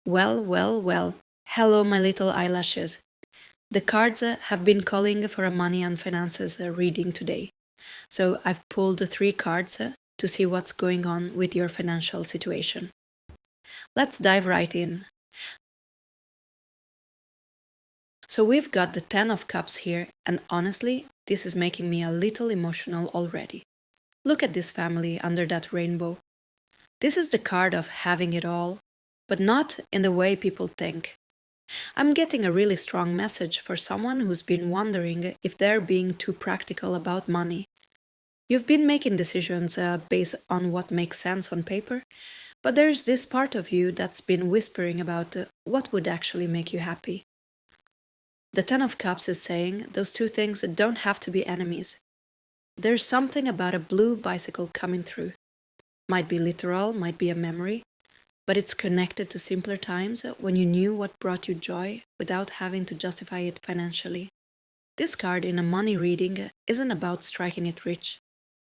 Well, well, well. Hello, my little eyelashes. The cards have been calling for a money and finances reading today. So I've pulled the three cards to see what's going on with your financial situation. Let's dive right in. So we've got the Ten of Cups here, and honestly, this is making me a little emotional already. Look at this family under that rainbow. This is the card of having it all, but not in the way people think. I'm getting a really strong message for someone who's been wondering if they're being too practical about money. You've been making decisions based on what makes sense on paper, but there's this part of you that's been whispering about what would actually make you happy. The Ten of Cups is saying those two things don't have to be enemies. There's something about a blue bicycle coming through. Might be literal, might be a memory, but it's connected to simpler times when you knew what brought you joy without having to justify it financially. This card in a money reading isn't about striking it rich.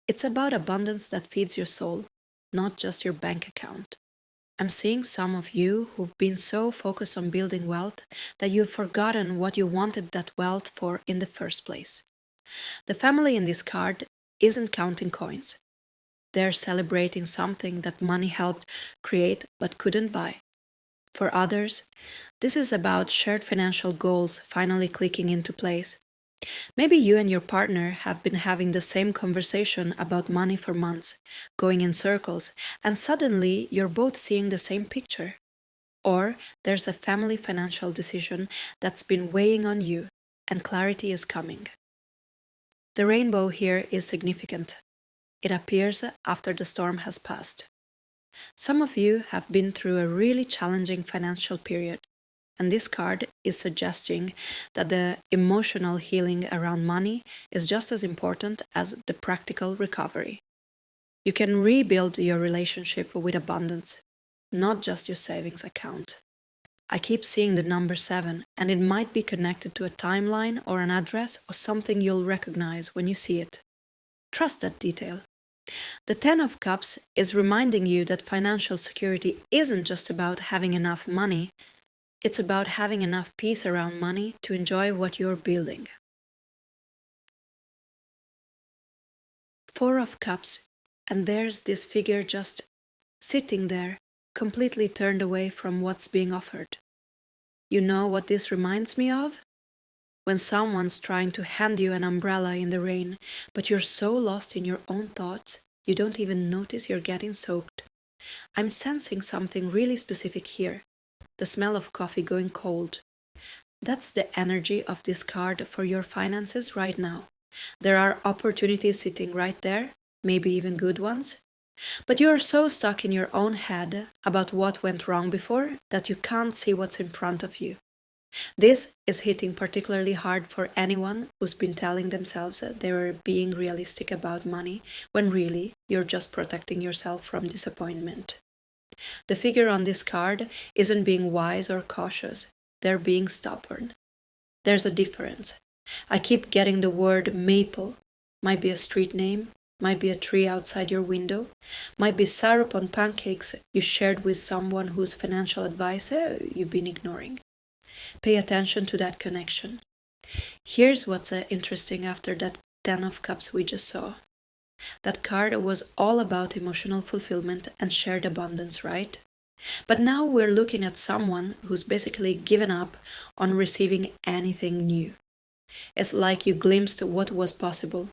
It's about abundance that feeds your soul, not just your bank account. I'm seeing some of you who've been so focused on building wealth that you've forgotten what you wanted that wealth for in the first place. The family in this card isn't counting coins. They're celebrating something that money helped create but couldn't buy. For others, this is about shared financial goals finally clicking into place. Maybe you and your partner have been having the same conversation about money for months, going in circles, and suddenly you're both seeing the same picture. Or there's a family financial decision that's been weighing on you, and clarity is coming. The rainbow here is significant. It appears after the storm has passed. Some of you have been through a really challenging financial period, and this card is suggesting that the emotional healing around money is just as important as the practical recovery. You can rebuild your relationship with abundance, not just your savings account. I keep seeing the number 7, and it might be connected to a timeline or an address or something you'll recognize when you see it. Trust that detail. The Ten of Cups is reminding you that financial security isn't just about having enough money, it's about having enough peace around money to enjoy what you're building. Four of Cups, and there's this figure just sitting there, completely turned away from what's being offered. You know what this reminds me of? When someone's trying to hand you an umbrella in the rain, but you're so lost in your own thoughts, you don't even notice you're getting soaked. I'm sensing something really specific here, the smell of coffee going cold. That's the energy of this card for your finances right now. There are opportunities sitting right there, maybe even good ones. But you are so stuck in your own head about what went wrong before that you can't see what's in front of you. This is hitting particularly hard for anyone who's been telling themselves that they were being realistic about money when really you're just protecting yourself from disappointment. The figure on this card isn't being wise or cautious, they're being stubborn. There's a difference. I keep getting the word maple. Might be a street name, might be a tree outside your window, might be syrup on pancakes you shared with someone whose financial advice you've been ignoring. Pay attention to that connection. Here's what's interesting after that Ten of Cups we just saw. That card was all about emotional fulfillment and shared abundance, right? But now we're looking at someone who's basically given up on receiving anything new. It's like you glimpsed what was possible,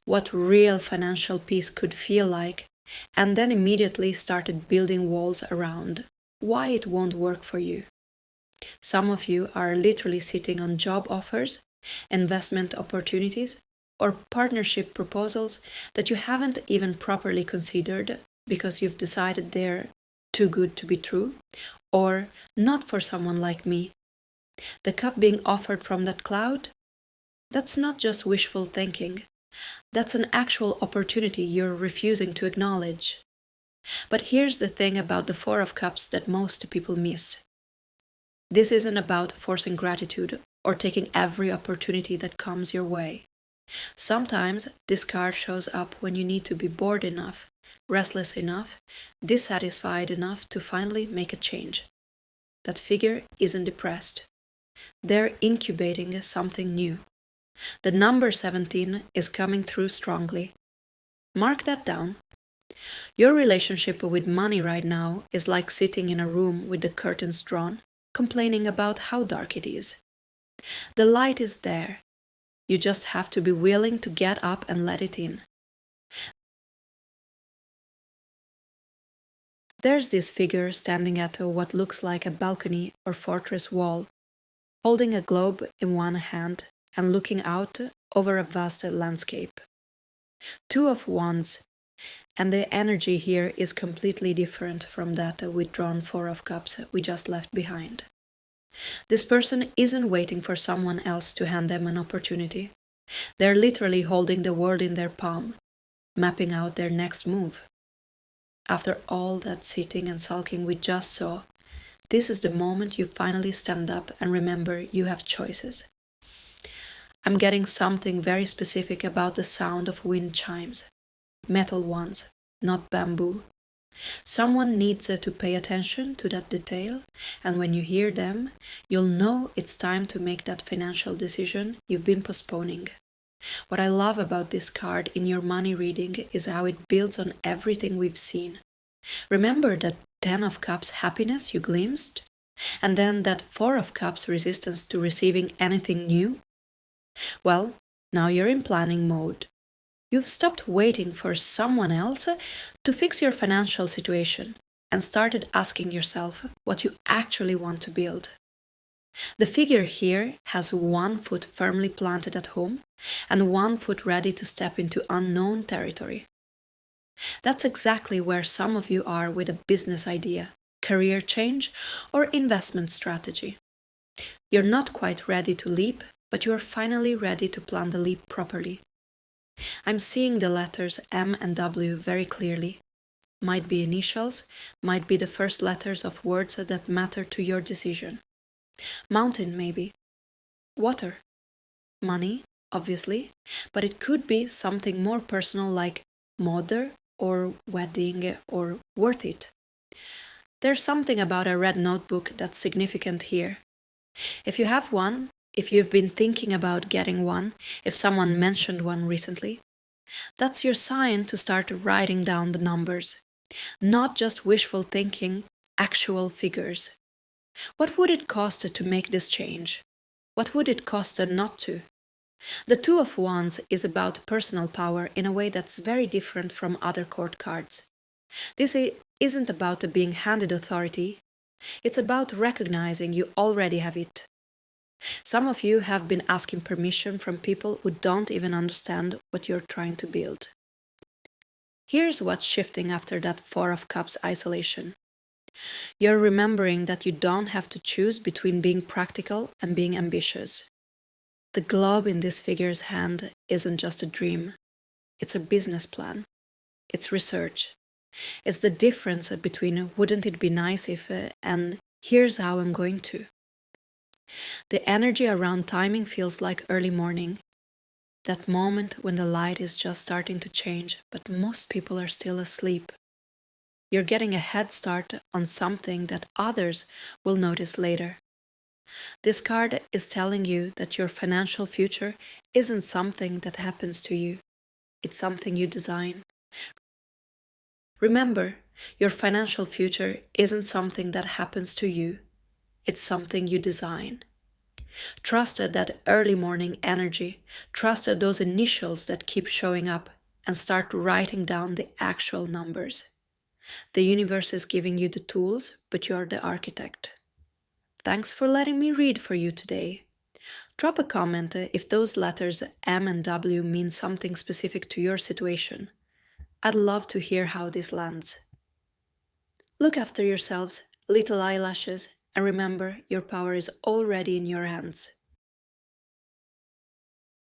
what real financial peace could feel like, and then immediately started building walls around why it won't work for you. Some of you are literally sitting on job offers, investment opportunities, or partnership proposals that you haven't even properly considered because you've decided they're too good to be true, or not for someone like me. The cup being offered from that cloud? That's not just wishful thinking. That's an actual opportunity you're refusing to acknowledge. But here's the thing about the Four of Cups that most people miss. This isn't about forcing gratitude or taking every opportunity that comes your way. Sometimes this card shows up when you need to be bored enough, restless enough, dissatisfied enough to finally make a change. that figure isn't depressed. They're incubating something new. The number 17 is coming through strongly. Mark that down. Your relationship with money right now is like sitting in a room with the curtains drawn, complaining about how dark it is. The light is there. You just have to be willing to get up and let it in. There's this figure standing at what looks like a balcony or fortress wall, holding a globe in one hand and looking out over a vast landscape. Two of wands, and the energy here is completely different from that withdrawn Four of Cups we just left behind. This person isn't waiting for someone else to hand them an opportunity. They're literally holding the world in their palm, mapping out their next move. After all that sitting and sulking we just saw, this is the moment you finally stand up and remember you have choices. I'm getting something very specific about the sound of wind chimes. Metal ones, not bamboo. Someone needs to pay attention to that detail, and when you hear them, you'll know it's time to make that financial decision you've been postponing. What I love about this card in your money reading is how it builds on everything we've seen. Remember that 10 of Cups happiness you glimpsed? And then that 4 of Cups resistance to receiving anything new? Well, now you're in planning mode. You've stopped waiting for someone else to fix your financial situation and started asking yourself what you actually want to build. The figure here has one foot firmly planted at home and one foot ready to step into unknown territory. That's exactly where some of you are with a business idea, career change, or investment strategy. You're not quite ready to leap, but you are finally ready to plan the leap properly. I'm seeing the letters M and W very clearly. Might be initials, might be the first letters of words that matter to your decision. Mountain, maybe. Water. Money, obviously, but it could be something more personal like mother or wedding or worth it. There's something about a red notebook that's significant here. If you have one, if you've been thinking about getting one, if someone mentioned one recently, that's your sign to start writing down the numbers. Not just wishful thinking, actual figures. What would it cost to make this change? What would it cost not to? The Two of Wands is about personal power in a way that's very different from other court cards. This isn't about being handed authority, it's about recognizing you already have it. Some of you have been asking permission from people who don't even understand what you're trying to build. Here's what's shifting after that Four of Cups isolation. You're remembering that you don't have to choose between being practical and being ambitious. The globe in this figure's hand isn't just a dream. It's a business plan. It's research. It's the difference between wouldn't it be nice if and here's how I'm going to. The energy around timing feels like early morning. That moment when the light is just starting to change, but most people are still asleep. You're getting a head start on something that others will notice later. This card is telling you that your financial future isn't something that happens to you. It's something you design. Remember, your financial future isn't something that happens to you. It's something you design. Trust that early morning energy. Trust those initials that keep showing up and start writing down the actual numbers. The universe is giving you the tools, but you're the architect. Thanks for letting me read for you today. Drop a comment if those letters M and W mean something specific to your situation. I'd love to hear how this lands. Look after yourselves, little eyelashes, and remember your power is already in your hands.